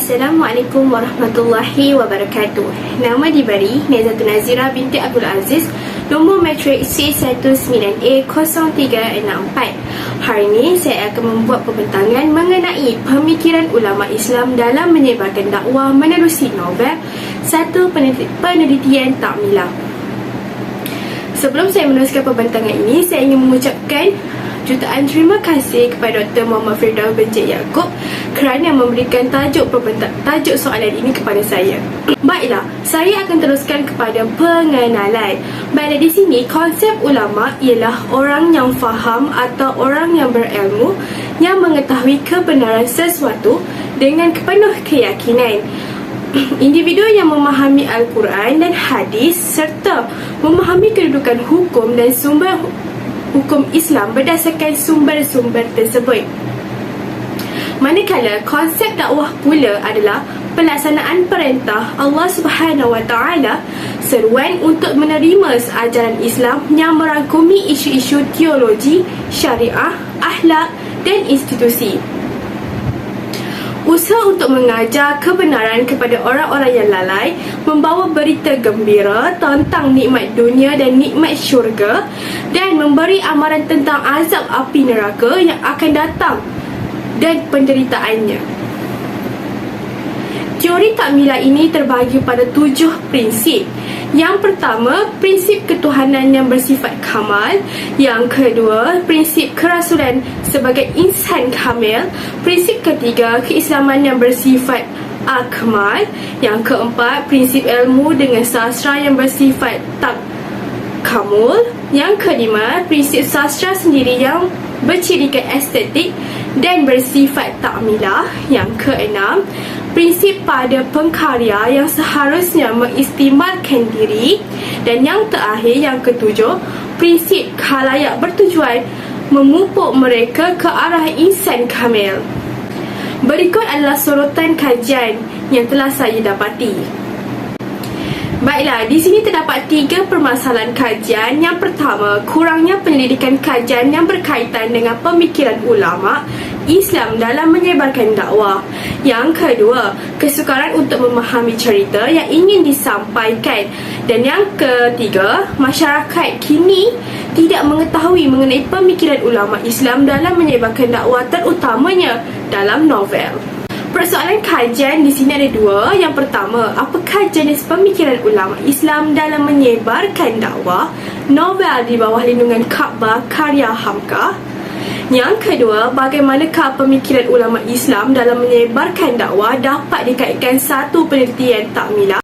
Assalamualaikum warahmatullahi wabarakatuh. Nama diberi Nezatun Nazira binti Abdul Aziz, nombor matrik C19A0364. Hari ini saya akan membuat pembentangan mengenai pemikiran ulama Islam dalam menyebarkan dakwah menerusi novel satu penelitian takmilah. Sebelum saya meneruskan pembentangan ini, saya ingin mengucapkan jutaan terima kasih kepada Dr. Muhammad Firdaus Bencik Yaakob kerana memberikan tajuk soalan ini kepada saya. Baiklah, saya akan teruskan kepada pengenalan. Baiklah, di sini konsep ulama ialah orang yang faham atau orang yang berilmu yang mengetahui kebenaran sesuatu dengan penuh keyakinan. Individu yang memahami Al-Quran dan hadis serta memahami kedudukan hukum dan sumber hukum Islam berdasarkan sumber-sumber tersebut. Manakala konsep dakwah pula adalah pelaksanaan perintah Allah Subhanahu Wa Taala, seruan untuk menerima ajaran Islam yang merangkumi isu-isu teologi, syariah, akhlak dan institusi. Usaha untuk mengajar kebenaran kepada orang-orang yang lalai, membawa berita gembira tentang nikmat dunia dan nikmat syurga, dan memberi amaran tentang azab api neraka yang akan datang dan penderitaannya. Teori takmilah ini terbahagi pada 7 prinsip. Yang pertama, prinsip ketuhanan yang bersifat kamal. Yang kedua, prinsip kerasulan sebagai insan kamil. Prinsip ketiga, keislaman yang bersifat akmal. Yang keempat, prinsip ilmu dengan sastra yang bersifat takamul. Yang kelima, prinsip sastra sendiri yang bercirikan estetik dan bersifat takmilah. Yang keenam, prinsip pada pengkarya yang seharusnya mengistimalkan diri. Dan yang terakhir, yang ketujuh, prinsip khalayak bertujuan memupuk mereka ke arah insan kamil. Berikut adalah sorotan kajian yang telah saya dapati. Baiklah, di sini terdapat 3 permasalahan kajian. Yang pertama, kurangnya penyelidikan kajian yang berkaitan dengan pemikiran ulama Islam dalam menyebarkan dakwah. Yang kedua, kesukaran untuk memahami cerita yang ingin disampaikan. Dan yang ketiga, masyarakat kini tidak mengetahui mengenai pemikiran ulama Islam dalam menyebarkan dakwah, terutamanya dalam novel. Persoalan kajian di sini ada 2. Yang pertama, apakah jenis pemikiran ulama Islam dalam menyebarkan dakwah novel di bawah lindungan Kaabah karya Hamka? Yang kedua, bagaimanakah pemikiran ulama Islam dalam menyebarkan dakwah dapat dikaitkan satu penelitian takmilah?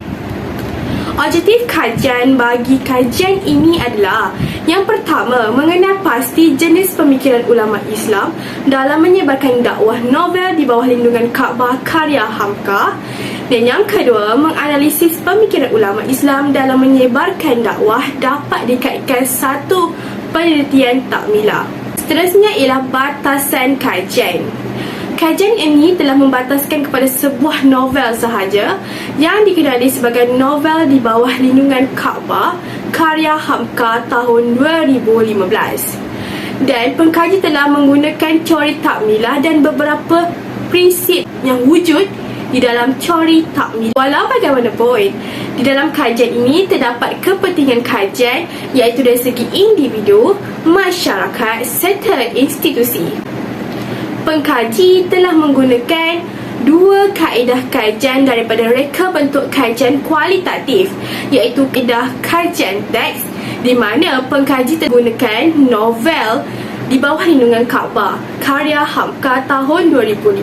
Objektif kajian bagi kajian ini adalah: yang pertama, mengenal pasti jenis pemikiran ulama Islam dalam menyebarkan dakwah novel di bawah lindungan Kaabah karya Hamka. Dan yang kedua, menganalisis pemikiran ulama Islam dalam menyebarkan dakwah dapat dikaitkan satu penelitian takmilah. Seterusnya ialah batasan kajian. Kajian ini telah membataskan kepada sebuah novel sahaja yang dikenali sebagai novel di bawah lindungan Kaabah karya Hamka tahun 2015. Dan pengkaji telah menggunakan teori takmilah dan beberapa prinsip yang wujud di dalam teori takmilah. Walau bagaimanapun, di dalam kajian ini terdapat kepentingan kajian, iaitu dari segi individu, masyarakat serta institusi. Pengkaji telah menggunakan 2 kaedah kajian daripada reka bentuk kajian kualitatif, iaitu kaedah kajian teks, di mana pengkaji menggunakan novel di bawah lindungan Kaabah karya Hamka tahun 2015.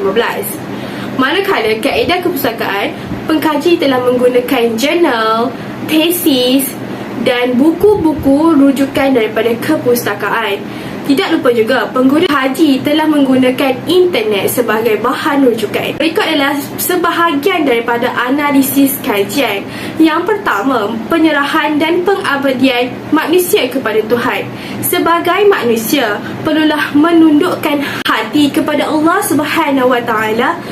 Manakala kaedah kepustakaan, pengkaji telah menggunakan jurnal, tesis dan buku-buku rujukan daripada kepustakaan. Tidak lupa juga, pengguna kaji telah menggunakan internet sebagai bahan rujukan. Berikut adalah sebahagian daripada analisis kajian. Yang pertama, penyerahan dan pengabdian manusia kepada Tuhan. Sebagai manusia, perlulah menundukkan hati kepada Allah Subhanahu Wa Taala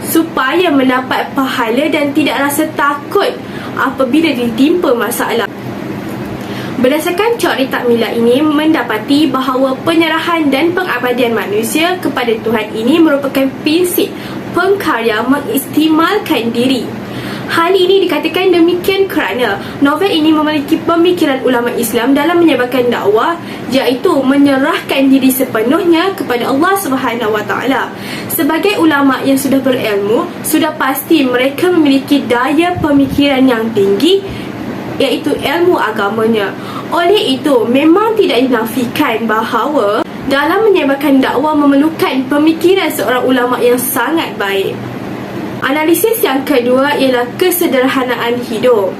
supaya mendapat pahala dan tidak rasa takut apabila ditimpa masalah. Berdasarkan teori takmilah ini mendapati bahawa penyerahan dan pengabdian manusia kepada Tuhan ini merupakan prinsip pengkarya mengistimalkan diri. Hal ini dikatakan demikian kerana novel ini memiliki pemikiran ulama Islam dalam menyebarkan dakwah, iaitu menyerahkan diri sepenuhnya kepada Allah SWT. Sebagai ulama yang sudah berilmu, sudah pasti mereka memiliki daya pemikiran yang tinggi, iaitu ilmu agamanya. Oleh itu, memang tidak dinafikan bahawa dalam menyebarkan dakwah memerlukan pemikiran seorang ulama yang sangat baik. Analisis yang kedua ialah kesederhanaan hidup.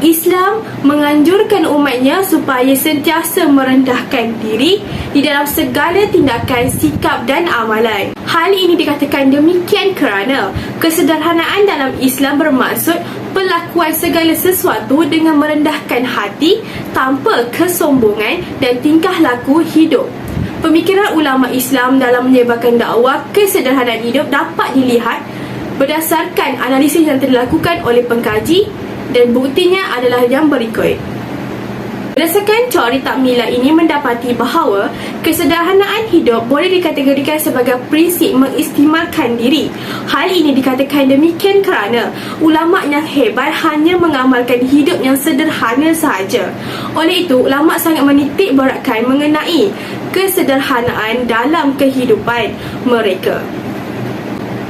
Islam menganjurkan umatnya supaya sentiasa merendahkan diri di dalam segala tindakan, sikap dan amalan. Hal ini dikatakan demikian kerana kesederhanaan dalam Islam bermaksud pelakuan segala sesuatu dengan merendahkan hati tanpa kesombongan dan tingkah laku hidup. Pemikiran ulama Islam dalam menyebarkan dakwah kesederhanaan hidup dapat dilihat berdasarkan analisis yang telah dilakukan oleh pengkaji, dan buktinya adalah yang berikut. Berdasarkan teori takmilah ini mendapati bahawa kesederhanaan hidup boleh dikategorikan sebagai prinsip mengistimalkan diri. Hal ini dikatakan demikian kerana ulama yang hebat hanya mengamalkan hidup yang sederhana sahaja. Oleh itu, ulama sangat menitik beratkan mengenai kesederhanaan dalam kehidupan mereka.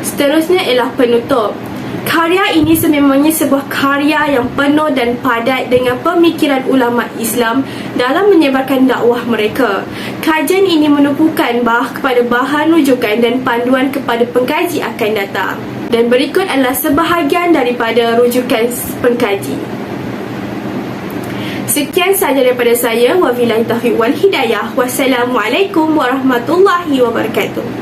Seterusnya ialah penutup. Karya ini sememangnya sebuah karya yang penuh dan padat dengan pemikiran ulama Islam dalam menyebarkan dakwah mereka. Kajian ini menumpukan kepada bahan rujukan dan panduan kepada pengkaji akan datang. Dan berikut adalah sebahagian daripada rujukan pengkaji. Sekian sahaja daripada saya. Wabillahi taufiq wal hidayah. Wassalamualaikum warahmatullahi wabarakatuh.